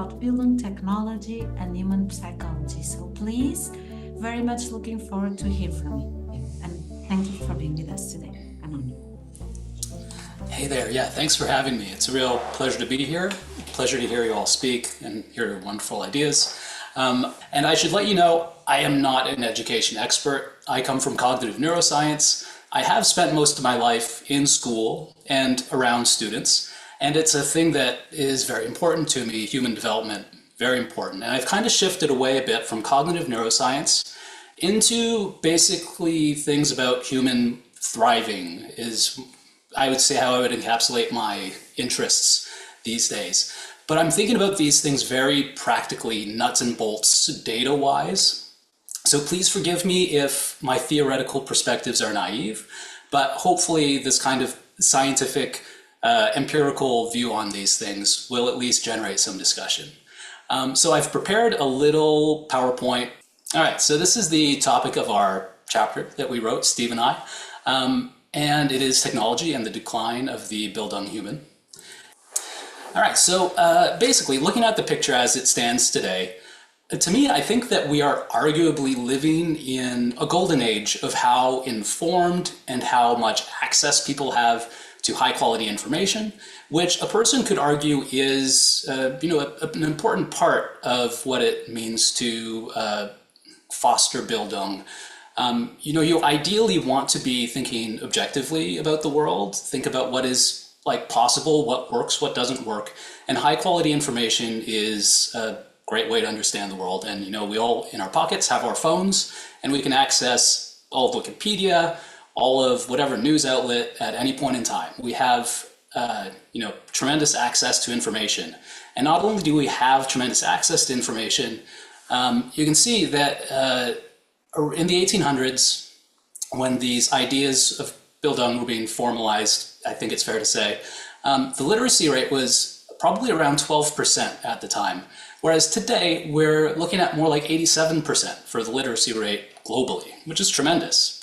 about Bildung technology and human psychology. So please, very much looking forward to hear from you. And thank you for being with us today. I'm on you. Hey there, yeah, thanks for having me. It's a real pleasure to be here. Pleasure to hear you all speak and hear your wonderful ideas. And I should let you know, I am not an education expert. I come from cognitive neuroscience. I have spent most of my life in school and around students, and it's a thing that is very important to me, human development, very important. And I've kind of shifted away a bit from cognitive neuroscience into basically things about human thriving is, I would say, how I would encapsulate my interests these days. But I'm thinking about these things very practically, nuts and bolts, data-wise. So please forgive me if my theoretical perspectives are naive, but hopefully this kind of scientific, empirical view on these things will at least generate some discussion. So I've prepared a little PowerPoint. All right, so this is the topic of our chapter that we wrote, Steve and I, and it is technology and the decline of the Bildung human. All right, so basically looking at the picture as it stands today, to me, I think that we are arguably living in a golden age of how informed and how much access people have to high quality information, which a person could argue is an important part of what it means to foster Bildung. You ideally want to be thinking objectively about the world, think about what is possible, what works, what doesn't work, and high quality information is a great way to understand the world. And we all in our pockets have our phones, and we can access all of Wikipedia, all of whatever news outlet at any point in time. We have tremendous access to information. And not only do we have tremendous access to information, you can see that in the 1800s, when these ideas of Bildung were being formalized, I think it's fair to say, the literacy rate was probably around 12% at the time. Whereas today, we're looking at more like 87% for the literacy rate globally, which is tremendous.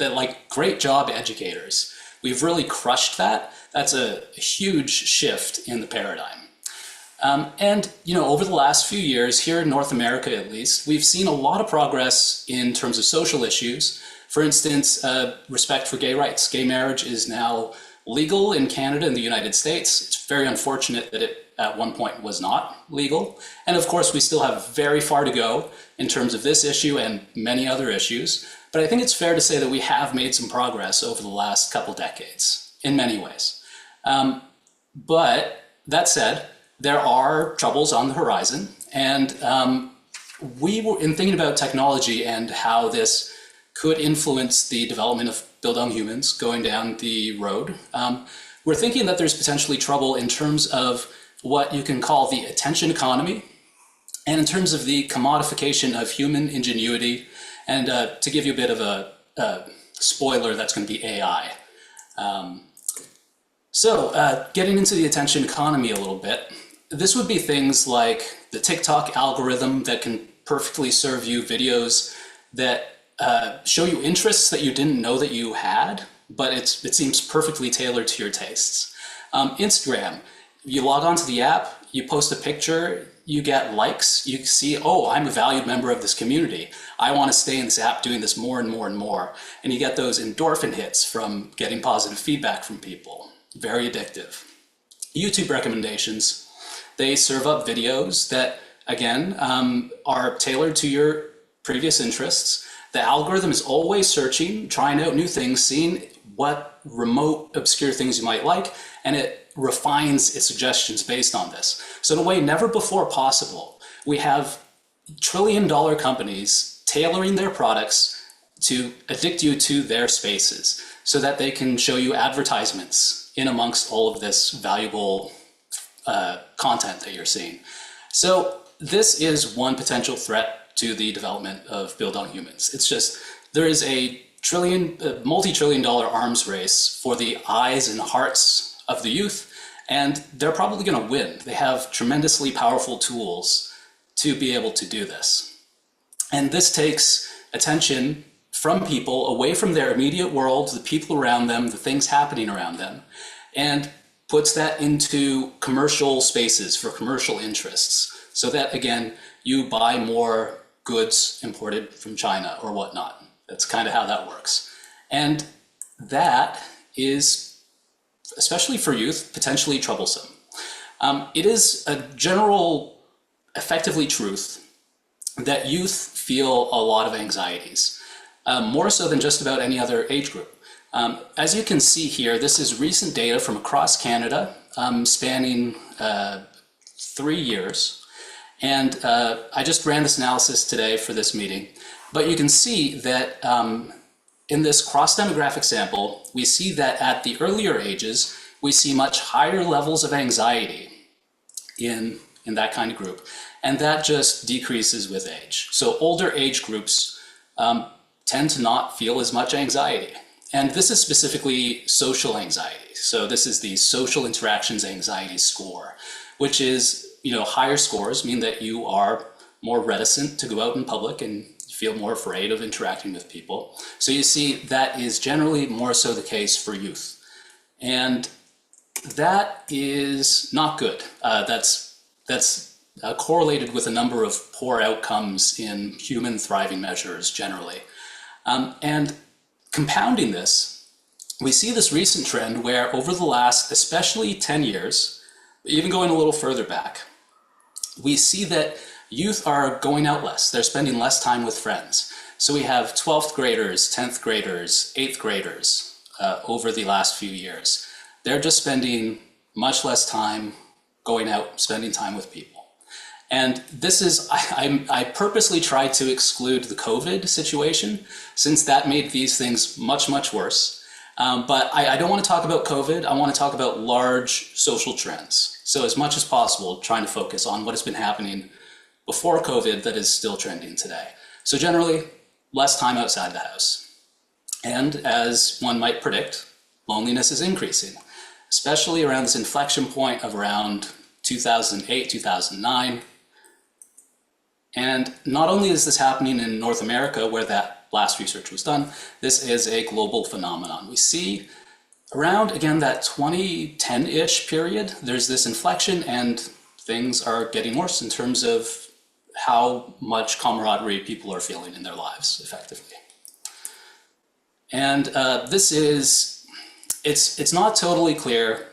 Great job, educators. We've really crushed that. That's a huge shift in the paradigm. Over the last few years, here in North America at least, we've seen a lot of progress in terms of social issues. For instance, respect for gay rights. Gay marriage is now legal in Canada and the United States. It's very unfortunate that it at one point was not legal. And of course, we still have very far to go in terms of this issue and many other issues. But I think it's fair to say that we have made some progress over the last couple decades in many ways. But that said, there are troubles on the horizon. And we were in thinking about technology and how this could influence the development of Bildung humans going down the road. We're thinking that there's potentially trouble in terms of what you can call the attention economy, and in terms of the commodification of human ingenuity. And to give you a bit of a spoiler, that's going to be AI. Getting into the attention economy a little bit, this would be things like the TikTok algorithm that can perfectly serve you videos that show you interests that you didn't know that you had, but it seems perfectly tailored to your tastes. Instagram, you log onto the app, you post a picture, you get likes, you see, oh, I'm a valued member of this community. I want to stay in this app doing this more and more and more. And you get those endorphin hits from getting positive feedback from people. Very addictive. YouTube recommendations, they serve up videos that, again, are tailored to your previous interests. The algorithm is always searching, trying out new things, seeing what remote, obscure things you might like, and it refines its suggestions based on this. So in a way never before possible, we have trillion-dollar companies tailoring their products to addict you to their spaces so that they can show you advertisements in amongst all of this valuable content that you're seeing. So this is one potential threat to the development of Bildung humans. It's just, there is a multi-trillion-dollar arms race for the eyes and hearts of the youth, and they're probably going to win. They have tremendously powerful tools to be able to do this. And this takes attention from people away from their immediate world, the people around them, the things happening around them, and puts that into commercial spaces for commercial interests. so that, again, you buy more goods imported from China or whatnot. That's kind of how that works. And that is, especially for youth, potentially troublesome. It is a general, effectively truth that youth feel a lot of anxieties, more so than just about any other age group. As you can see here, this is recent data from across Canada, spanning 3 years. And I just ran this analysis today for this meeting. But you can see that in this cross-demographic sample, we see that at the earlier ages, we see much higher levels of anxiety in that kind of group. And that just decreases with age. So older age groups tend to not feel as much anxiety. And this is specifically social anxiety. So this is the social interactions anxiety score, which is, higher scores mean that you are more reticent to go out in public and feel more afraid of interacting with people. So you see that is generally more so the case for youth. And that is not good. That's correlated with a number of poor outcomes in human thriving measures generally. And compounding this, we see this recent trend where over the last, especially 10 years, even going a little further back, we see that youth are going out less. They're spending less time with friends. So we have 12th graders, 10th graders, 8th graders over the last few years. They're just spending much less time going out, spending time with people. And this is, I purposely tried to exclude the COVID situation, since that made these things much, much worse. But I don't want to talk about COVID. I want to talk about large social trends. So as much as possible, trying to focus on what has been happening before COVID that is still trending today. So generally, less time outside the house. And as one might predict, loneliness is increasing, especially around this inflection point of around 2008, 2009. And not only is this happening in North America, where that last research was done, this is a global phenomenon. We see around, again, that 2010-ish period, there's this inflection and things are getting worse in terms of how much camaraderie people are feeling in their lives, effectively. And it's not totally clear.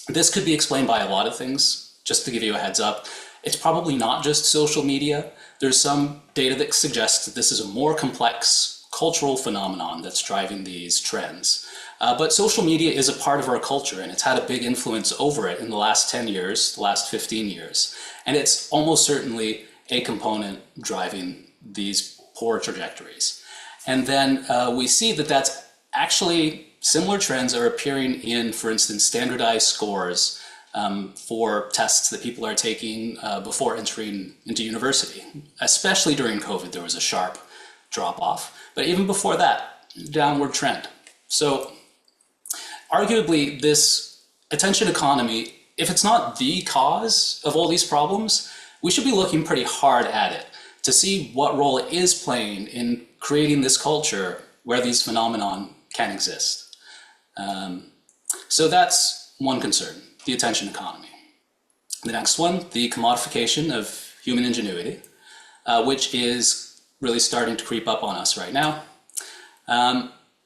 This could be explained by a lot of things. Just to give you a heads up, it's probably not just social media. There's some data that suggests that this is a more complex cultural phenomenon that's driving these trends. But social media is a part of our culture, and it's had a big influence over it in the last 10 years, the last 15 years. And it's almost certainly a component driving these poor trajectories. And then we see that that's actually similar trends are appearing in, for instance, standardized scores for tests that people are taking before entering into university. Especially during COVID, there was a sharp drop off. But even before that, downward trend. So arguably, this attention economy, if it's not the cause of all these problems, we should be looking pretty hard at it to see what role it is playing in creating this culture where these phenomenon can exist. So that's one concern, the attention economy. The next one, the commodification of human ingenuity, which is really starting to creep up on us right now.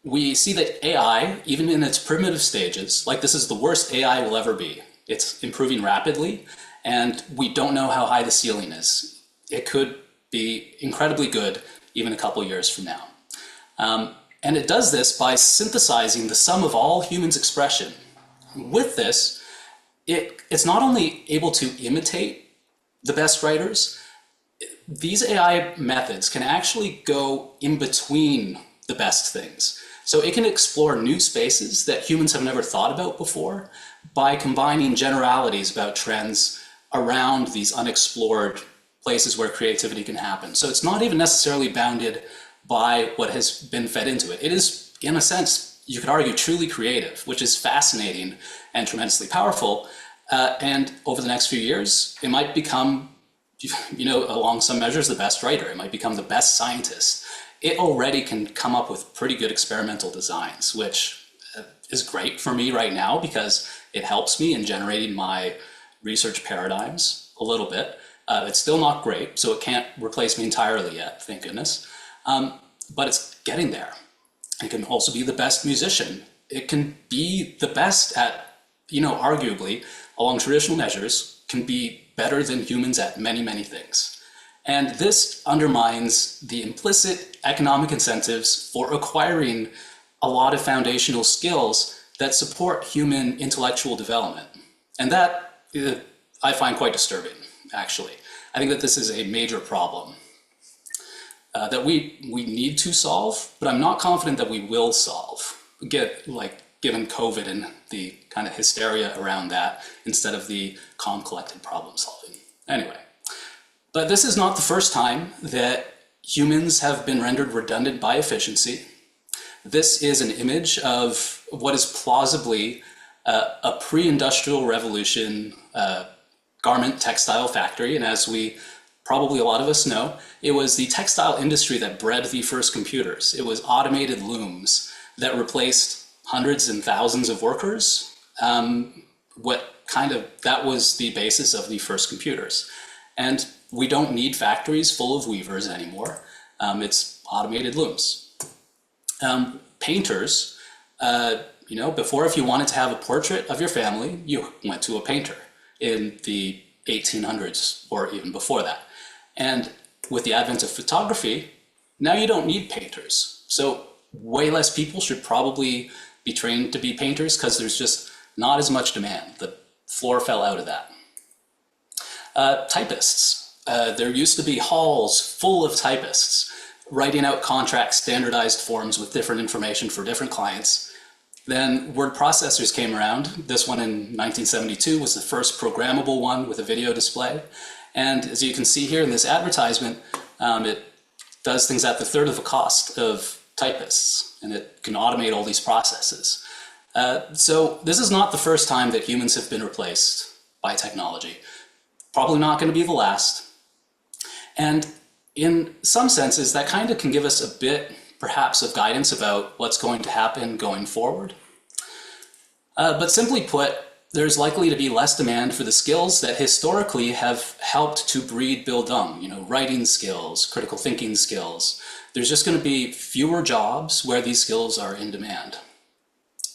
We see that AI, even in its primitive stages, like this is the worst AI will ever be. It's improving rapidly, and we don't know how high the ceiling is. It could be incredibly good even a couple years from now. And it does this by synthesizing the sum of all humans' expression. With this, it's not only able to imitate the best writers, these AI methods can actually go in between the best things. So it can explore new spaces that humans have never thought about before by combining generalities about trends around these unexplored places where creativity can happen. So it's not even necessarily bounded by what has been fed into it. It is, in a sense, you could argue, truly creative, which is fascinating and tremendously powerful. And over the next few years, it might become, along some measures, the best writer. It might become the best scientist. It already can come up with pretty good experimental designs, which is great for me right now because it helps me in generating my research paradigms a little bit. It's still not great, so it can't replace me entirely yet, thank goodness. But it's getting there. It can also be the best musician. It can be the best at, arguably, along traditional measures, can be better than humans at many, many things. And this undermines the implicit economic incentives for acquiring a lot of foundational skills that support human intellectual development. And that I find quite disturbing, actually. I think that this is a major problem that we need to solve, but I'm not confident that we will solve, given COVID and the kind of hysteria around that, instead of the calm, collected problem solving. Anyway, but this is not the first time that humans have been rendered redundant by efficiency. This is an image of what is plausibly a pre-industrial revolution garment textile factory. And as probably a lot of us know, it was the textile industry that bred the first computers. It was automated looms that replaced hundreds and thousands of workers. That was the basis of the first computers. And we don't need factories full of weavers anymore. It's automated looms. Painters, before, if you wanted to have a portrait of your family, you went to a painter in the 1800s or even before that. And with the advent of photography, now you don't need painters. So way less people should probably be trained to be painters because there's just not as much demand. The floor fell out of that. Typists. There used to be halls full of typists writing out contracts, standardized forms with different information for different clients. Then word processors came around. This one in 1972 was the first programmable one with a video display. And as you can see here in this advertisement, it does things at the third of the cost of typists, and it can automate all these processes. So this is not the first time that humans have been replaced by technology. Probably not going to be the last. And in some senses, that kind of can give us a bit, perhaps, of guidance about what's going to happen going forward. But simply put, there's likely to be less demand for the skills that historically have helped to breed Bildung, writing skills, critical thinking skills. There's just going to be fewer jobs where these skills are in demand.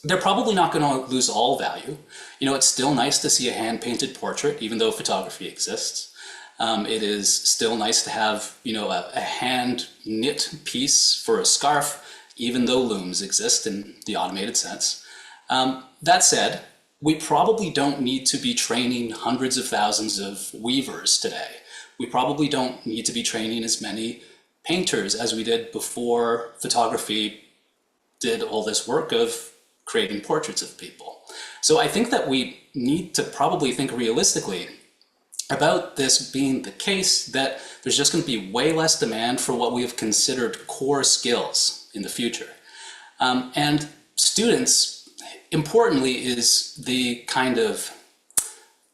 They're probably not going to lose all value. It's still nice to see a hand-painted portrait, even though photography exists. It is still nice to have, a hand-knit piece for a scarf, even though looms exist in the automated sense. That said, we probably don't need to be training hundreds of thousands of weavers today. We probably don't need to be training as many painters as we did before photography did all this work of creating portraits of people. So I think that we need to probably think realistically about this being the case, that there's just going to be way less demand for what we have considered core skills in the future. And students, importantly, is the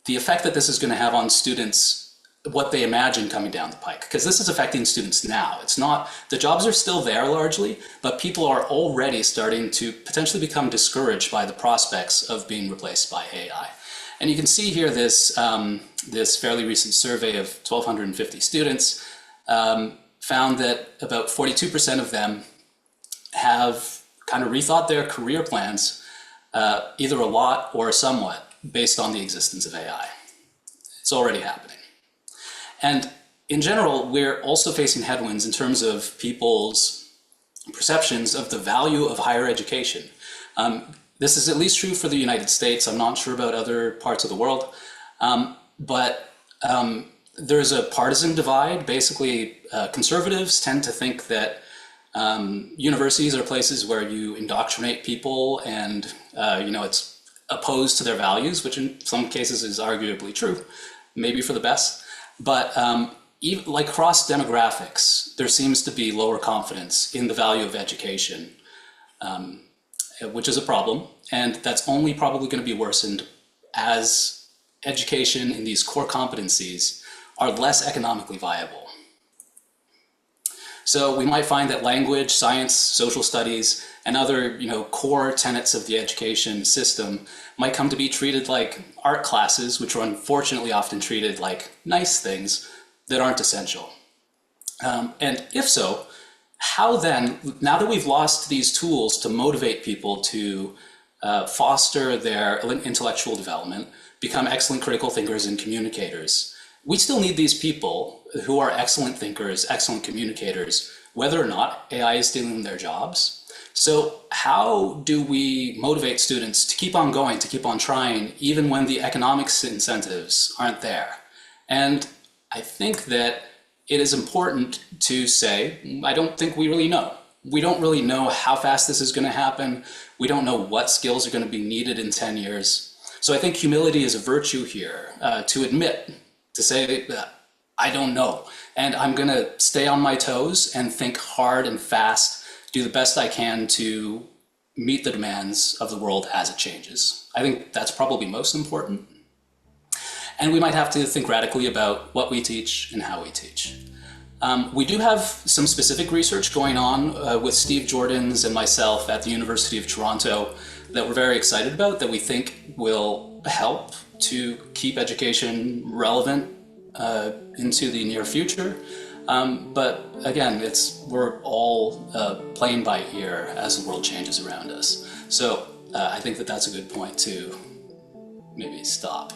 effect that this is going to have on students, what they imagine coming down the pike, because this is affecting students now. It's not, the jobs are still there largely, but people are already starting to potentially become discouraged by the prospects of being replaced by AI. And you can see here this fairly recent survey of 1,250 students found that about 42% of them have kind of rethought their career plans, either a lot or somewhat, based on the existence of AI. It's already happening. And in general, we're also facing headwinds in terms of people's perceptions of the value of higher education. This is at least true for the United States. I'm not sure about other parts of the world, but there's a partisan divide. Basically, conservatives tend to think that universities are places where you indoctrinate people and, it's opposed to their values, which in some cases is arguably true, maybe for the best. But even like cross demographics, there seems to be lower confidence in the value of education, which is a problem. And that's only probably going to be worsened as education in these core competencies are less economically viable. So we might find that language, science, social studies, and other core tenets of the education system might come to be treated like art classes, which are unfortunately often treated like nice things that aren't essential. And if so, how then, now that we've lost these tools to motivate people to foster their intellectual development, become excellent critical thinkers and communicators, we still need these people who are excellent thinkers, excellent communicators, whether or not AI is stealing their jobs. So how do we motivate students to keep on going, to keep on trying, even when the economic incentives aren't there? And I think that it is important to say, I don't think we really know. We don't really know how fast this is going to happen. We don't know what skills are going to be needed in 10 years. So I think humility is a virtue here, to admit, to say, I don't know. And I'm going to stay on my toes and think hard and fast, do the best I can to meet the demands of the world as it changes. I think that's probably most important. And we might have to think radically about what we teach and how we teach. We do have some specific research going on with Steve Joordens and myself at the University of Toronto that we're very excited about, that we think will help to keep education relevant into the near future. But again, we're all playing by ear as the world changes around us. So I think that that's a good point to maybe stop.